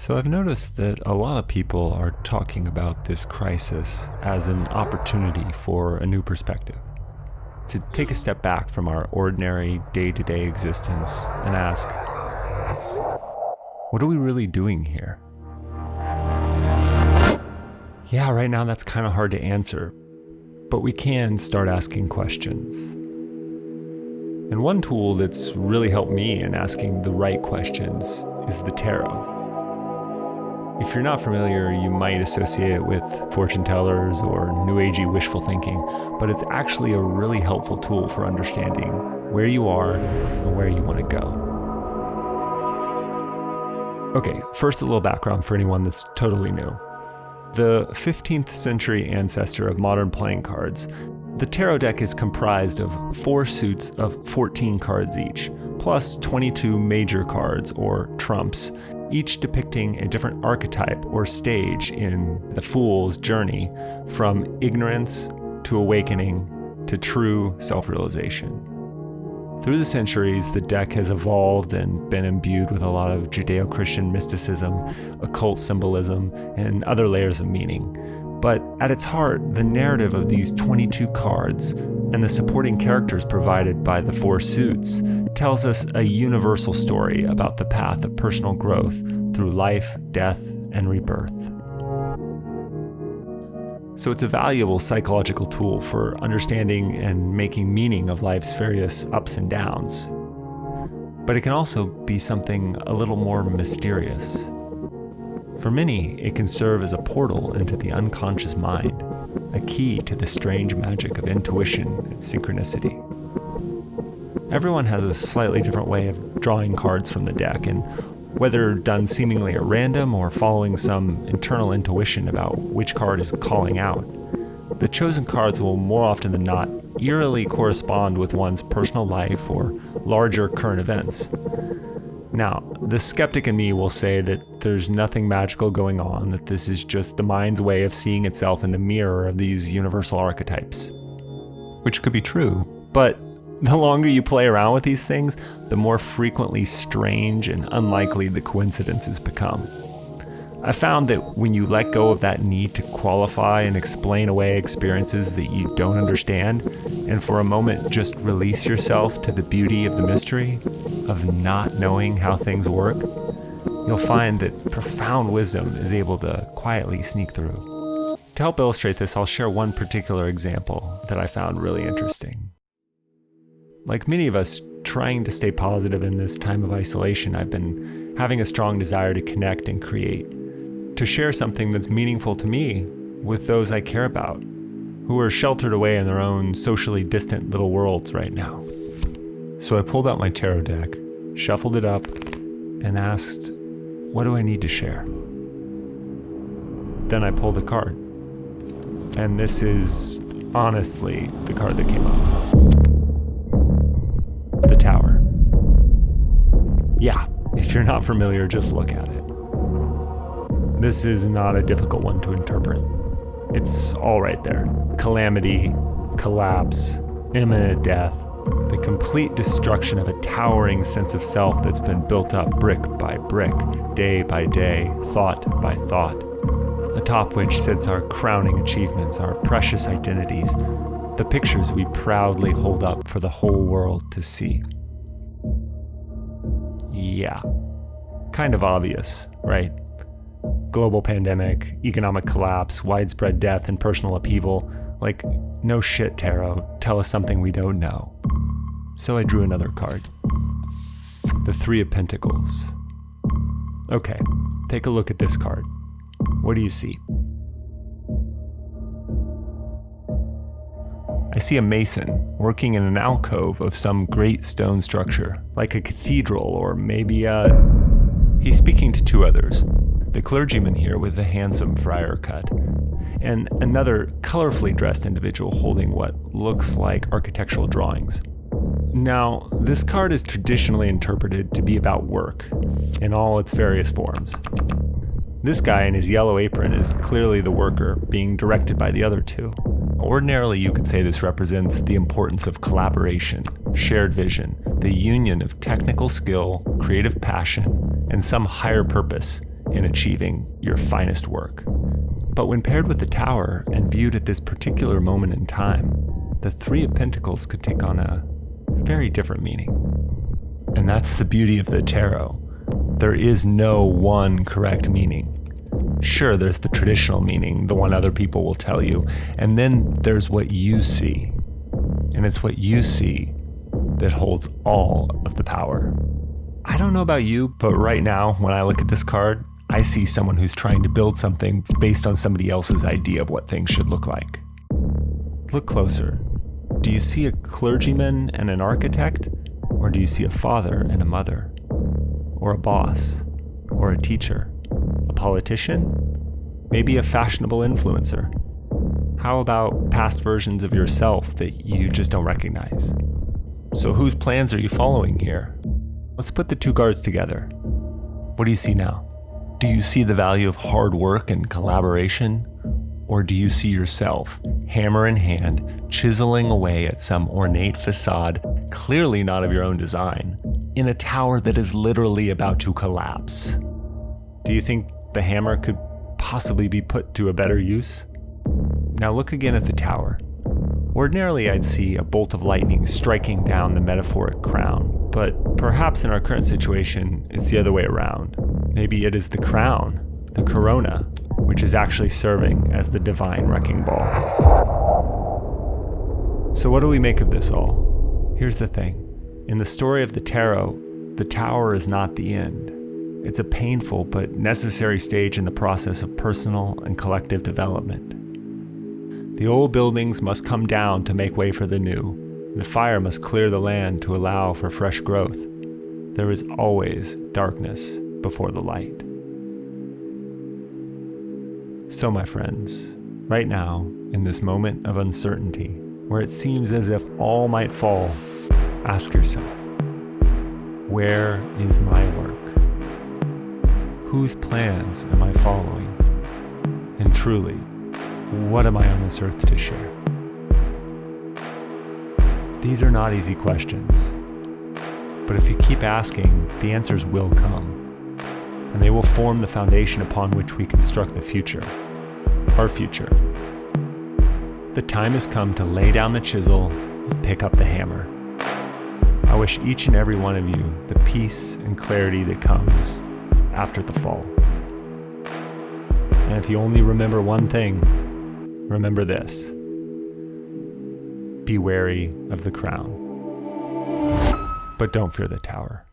So I've noticed that a lot of people are talking about this crisis as an opportunity for a new perspective. To take a step back from our ordinary day-to-day existence and ask, what are we really doing here? Yeah, right now that's kind of hard to answer, but we can start asking questions. And one tool that's really helped me in asking the right questions is the tarot. If you're not familiar, you might associate it with fortune tellers or new agey wishful thinking, but it's actually a really helpful tool for understanding where you are and where you want to go. Okay, first a little background for anyone that's totally new. The 15th century ancestor of modern playing cards, the tarot deck is comprised of 4 suits of 14 cards each, plus 22 major cards or trumps, each depicting a different archetype or stage in the fool's journey from ignorance to awakening to true self-realization. Through the centuries, the deck has evolved and been imbued with a lot of Judeo-Christian mysticism, occult symbolism, and other layers of meaning. But at its heart, the narrative of these 22 cards and the supporting characters provided by the 4 suits tells us a universal story about the path of personal growth through life, death, and rebirth. So it's a valuable psychological tool for understanding and making meaning of life's various ups and downs. But it can also be something a little more mysterious. For many, it can serve as a portal into the unconscious mind, a key to the strange magic of intuition and synchronicity. Everyone has a slightly different way of drawing cards from the deck, and whether done seemingly at random or following some internal intuition about which card is calling out, the chosen cards will more often than not eerily correspond with one's personal life or larger current events. Now, the skeptic in me will say that there's nothing magical going on, that this is just the mind's way of seeing itself in the mirror of these universal archetypes. Which could be true, but the longer you play around with these things, the more frequently strange and unlikely the coincidences become. I found that when you let go of that need to qualify and explain away experiences that you don't understand, and for a moment just release yourself to the beauty of the mystery of not knowing how things work, you'll find that profound wisdom is able to quietly sneak through. To help illustrate this, I'll share one particular example that I found really interesting. Like many of us trying to stay positive in this time of isolation, I've been having a strong desire to connect and create, to share something that's meaningful to me with those I care about, who are sheltered away in their own socially distant little worlds right now. So I pulled out my tarot deck, shuffled it up, and asked, what do I need to share? Then I pulled a card. And this is honestly the card that came up. The Tower. Yeah, if you're not familiar, just look at it. This is not a difficult one to interpret. It's all right there. Calamity, collapse, imminent death, the complete destruction of a towering sense of self that's been built up brick by brick, day by day, thought by thought, atop which sits our crowning achievements, our precious identities, the pictures we proudly hold up for the whole world to see. Yeah, kind of obvious, right? Global pandemic, economic collapse, widespread death, and personal upheaval. Like, no shit, tarot, tell us something we don't know. So I drew another card. The 3 of Pentacles. Okay, take a look at this card. What do you see? I see a mason working in an alcove of some great stone structure, like a cathedral or maybe He's speaking to 2 others. The clergyman here with the handsome friar cut, and another colorfully dressed individual holding what looks like architectural drawings. Now, this card is traditionally interpreted to be about work in all its various forms. This guy in his yellow apron is clearly the worker being directed by the other 2. Ordinarily, you could say this represents the importance of collaboration, shared vision, the union of technical skill, creative passion, and some higher purpose in achieving your finest work. But when paired with the Tower and viewed at this particular moment in time, the Three of Pentacles could take on a very different meaning. And that's the beauty of the tarot. There is no one correct meaning. Sure, there's the traditional meaning, the one other people will tell you, and then there's what you see. And it's what you see that holds all of the power. I don't know about you, but right now, when I look at this card, I see someone who's trying to build something based on somebody else's idea of what things should look like. Look closer. Do you see a clergyman and an architect? Or do you see a father and a mother? Or a boss? Or a teacher? A politician? Maybe a fashionable influencer? How about past versions of yourself that you just don't recognize? So whose plans are you following here? Let's put the two cards together. What do you see now? Do you see the value of hard work and collaboration? Or do you see yourself, hammer in hand, chiseling away at some ornate facade, clearly not of your own design, in a tower that is literally about to collapse? Do you think the hammer could possibly be put to a better use? Now look again at the tower. Ordinarily, I'd see a bolt of lightning striking down the metaphoric crown, but perhaps in our current situation, it's the other way around. Maybe it is the crown, the corona, which is actually serving as the divine wrecking ball. So what do we make of this all? Here's the thing. In the story of the tarot, the tower is not the end. It's a painful but necessary stage in the process of personal and collective development. The old buildings must come down to make way for the new. The fire must clear the land to allow for fresh growth. There is always darkness before the light. So, my friends, right now, in this moment of uncertainty, where it seems as if all might fall, ask yourself, where is my work? Whose plans am I following? And truly, what am I on this earth to share? These are not easy questions, but if you keep asking, the answers will come, and they will form the foundation upon which we construct the future, our future. The time has come to lay down the chisel and pick up the hammer. I wish each and every one of you the peace and clarity that comes after the fall. And if you only remember one thing, remember this: be wary of the crown, but don't fear the tower.